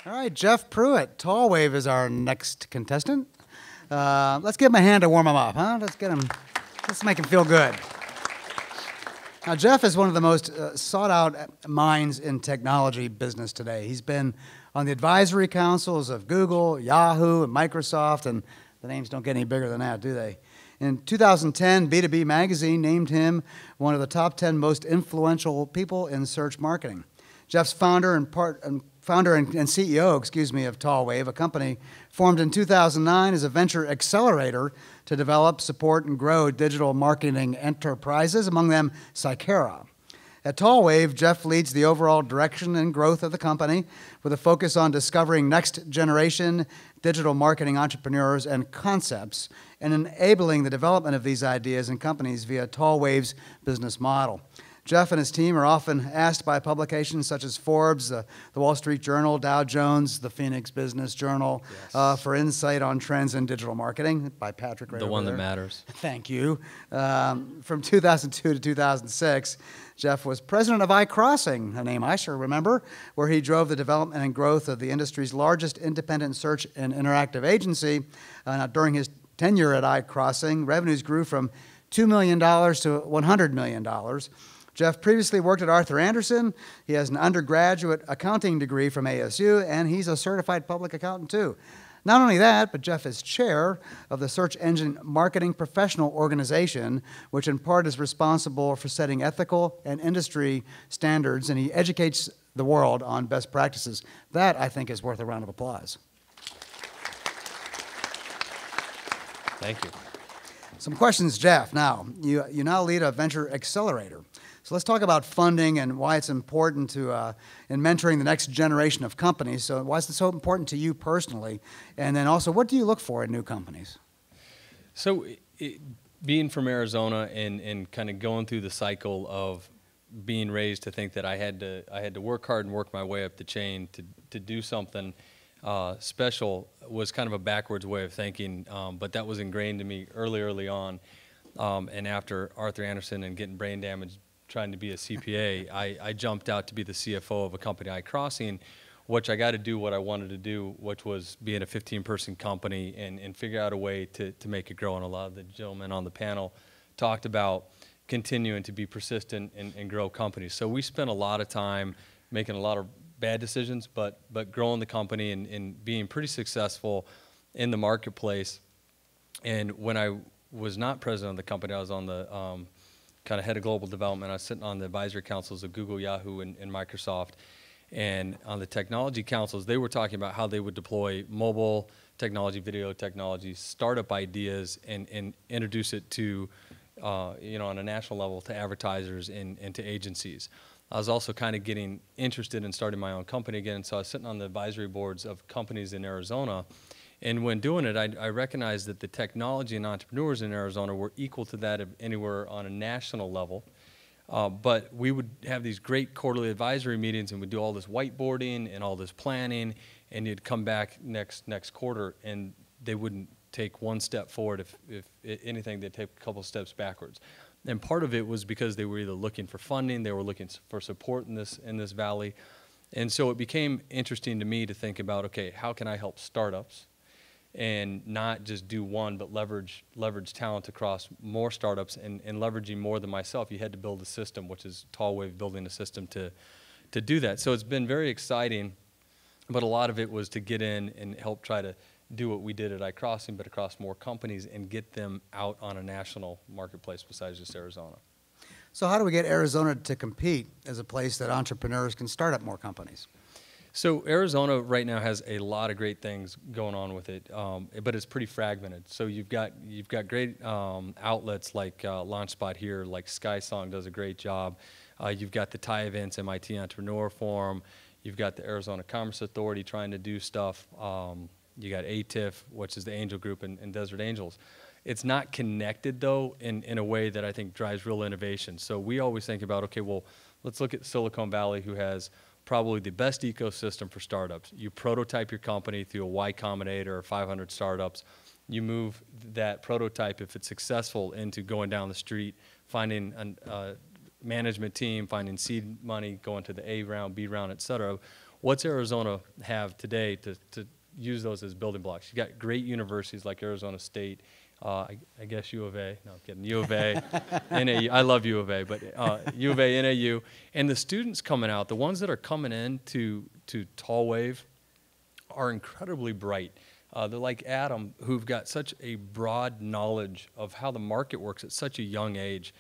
All right, Jeff Pruitt, Tall Wave is our next contestant. Let's give him a hand to warm him up, huh? Let's make him feel good. Now, Jeff is one of the most sought-out minds in technology business today. He's been on the advisory councils of Google, Yahoo, and Microsoft, and the names don't get any bigger than that, do they? In 2010, B2B Magazine named him one of the top 10 most influential people in search marketing. Jeff's founder and CEO, of Tall Wave, a company formed in 2009 as a venture accelerator to develop, support, and grow digital marketing enterprises, among them Cycera. At Tall Wave, Jeff leads the overall direction and growth of the company with a focus on discovering next-generation digital marketing entrepreneurs and concepts and enabling the development of these ideas and companies via Tall Wave's business model. Jeff and his team are often asked by publications such as Forbes, the Wall Street Journal, Dow Jones, the Phoenix Business Journal, yes, for insight on trends in digital marketing by Patrick right the over one there. That matters. Thank you. From 2002 to 2006, Jeff was president of iCrossing, a name I sure remember, where he drove the development and growth of the industry's largest independent search and interactive agency. During his tenure at iCrossing, revenues grew from $2 million to $100 million. Jeff previously worked at Arthur Andersen. He has an undergraduate accounting degree from ASU, and he's a certified public accountant too. Not only that, but Jeff is chair of the Search Engine Marketing Professional Organization, which in part is responsible for setting ethical and industry standards, and he educates the world on best practices. That, I think, is worth a round of applause. Thank you. Some questions, Jeff. Now, you now lead a venture accelerator. So let's talk about funding and why it's important to in mentoring the next generation of companies. So why is it so important to you personally? And then also, what do you look for in new companies? So being from Arizona and kind of going through the cycle of being raised to think that I had to work hard and work my way up the chain to do something special was kind of a backwards way of thinking, but that was ingrained in me early on. And after Arthur Andersen and getting brain damage trying to be a CPA, I jumped out to be the CFO of a company, iCrossing, which I got to do what I wanted to do, which was be in a 15-person company and figure out a way to make it grow. And a lot of the gentlemen on the panel talked about continuing to be persistent and grow companies. So we spent a lot of time making a lot of bad decisions, but growing the company and being pretty successful in the marketplace. And when I was not president of the company, I was on the kind of head of global development. I was sitting on the advisory councils of Google, Yahoo, and Microsoft. And on the technology councils, they were talking about how they would deploy mobile technology, video technology, startup ideas, and introduce it to, on a national level to advertisers and to agencies. I was also kind of getting interested in starting my own company again, so I was sitting on the advisory boards of companies in Arizona. And when doing it, I recognized that the technology and entrepreneurs in Arizona were equal to that of anywhere on a national level. But we would have these great quarterly advisory meetings, and we'd do all this whiteboarding and all this planning, and you'd come back next quarter, and they wouldn't take one step forward. If anything, they'd take a couple steps backwards. And part of it was because they were either looking for funding, they were looking for support in this valley. And so it became interesting to me to think about, okay, how can I help startups? And not just do one, but leverage talent across more startups and leveraging more than myself. You had to build a system, which is Tall Wave building a system to do that. So it's been very exciting, but a lot of it was to get in and help try to do what we did at iCrossing, but across more companies and get them out on a national marketplace besides just Arizona. So how do we get Arizona to compete as a place that entrepreneurs can start up more companies? So Arizona right now has a lot of great things going on with it, but it's pretty fragmented. So you've got great outlets like LaunchSpot here, like SkySong does a great job. You've got the TIE events, MIT Entrepreneur Forum. You've got the Arizona Commerce Authority trying to do stuff. You got ATIF, which is the Angel Group, and Desert Angels. It's not connected, though, in a way that I think drives real innovation. So we always think about, okay, well, let's look at Silicon Valley, who has probably the best ecosystem for startups. You prototype your company through a Y Combinator or 500 startups. You move that prototype, if it's successful, into going down the street, finding a management team, finding seed money, going to the A round, B round, et cetera. what's Arizona have today to use those as building blocks? You got great universities like Arizona State, I guess U of A. No, I'm kidding. U of A, NAU. I love U of A, but U of A, NAU, and the students coming out, the ones that are coming in to Tall Wave, are incredibly bright. They're like Adam, who've got such a broad knowledge of how the market works at such a young age.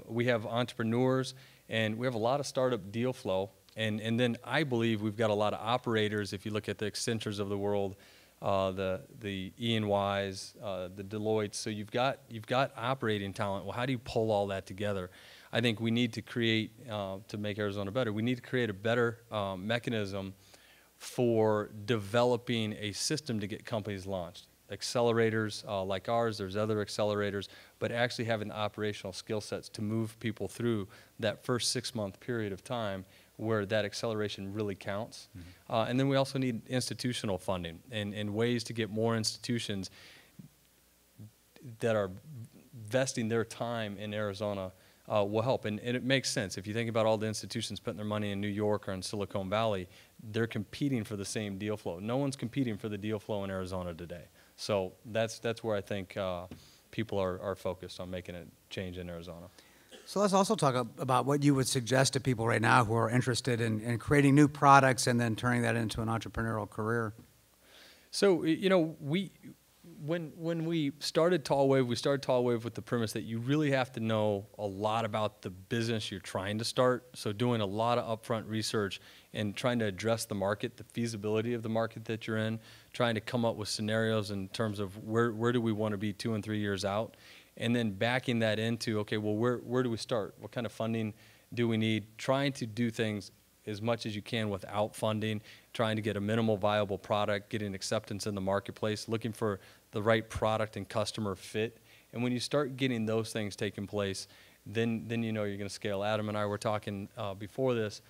We have entrepreneurs, and we have a lot of startup deal flow. And then I believe we've got a lot of operators. If you look at the Accentures of the world, the E&Ys, the Deloittes. So you've got operating talent. Well, how do you pull all that together? I think we need to create, to make Arizona better, we need to create a better mechanism for developing a system to get companies launched. Accelerators like ours, there's other accelerators, but actually having the operational skill sets to move people through that first 6-month period of time where that acceleration really counts. Mm-hmm. And then we also need institutional funding and ways to get more institutions that are vesting their time in Arizona will help. And it makes sense. If you think about all the institutions putting their money in New York or in Silicon Valley, they're competing for the same deal flow. No one's competing for the deal flow in Arizona today. So that's where I think people are focused on making a change in Arizona. So let's also talk about what you would suggest to people right now who are interested in creating new products and then turning that into an entrepreneurial career. So, you know, when we started Tall Wave, we started Tall Wave with the premise that you really have to know a lot about the business you're trying to start. So doing a lot of upfront research and trying to address the market, the feasibility of the market that you're in, trying to come up with scenarios in terms of where do we want to be 2 and 3 years out, and then backing that into, okay, well, where do we start? What kind of funding do we need? Trying to do things as much as you can without funding, trying to get a minimal viable product, getting acceptance in the marketplace, looking for the right product and customer fit. And when you start getting those things taking place, then you know you're going to scale. Adam and I were talking before this,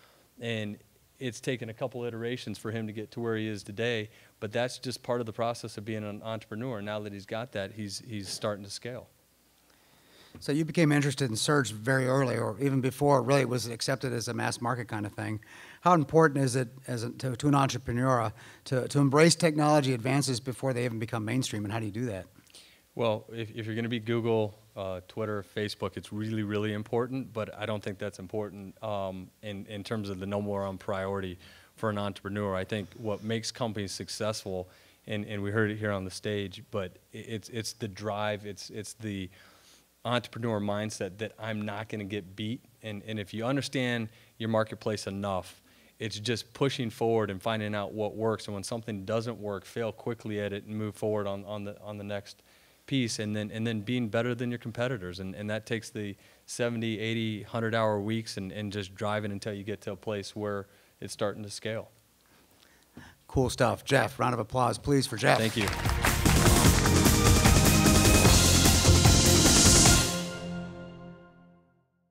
and it's taken a couple iterations for him to get to where he is today, but that's just part of the process of being an entrepreneur. Now that he's got that, he's starting to scale. So you became interested in search very early, or even before it really was accepted as a mass market kind of thing. How important is it to an entrepreneur to embrace technology advances before they even become mainstream, and how do you do that? Well, if you're going to be Google, Twitter, Facebook, it's really, really important, but I don't think that's important in terms of the number one priority for an entrepreneur. I think what makes companies successful, and we heard it here on the stage, but it's the drive, it's the entrepreneur mindset that I'm not going to get beat. And if you understand your marketplace enough, it's just pushing forward and finding out what works. And when something doesn't work, fail quickly at it and move forward on the next piece, and then being better than your competitors. And that takes the 70, 80, 100-hour weeks and just driving until you get to a place where it's starting to scale. Cool stuff. Jeff, round of applause, please, for Jeff. Thank you.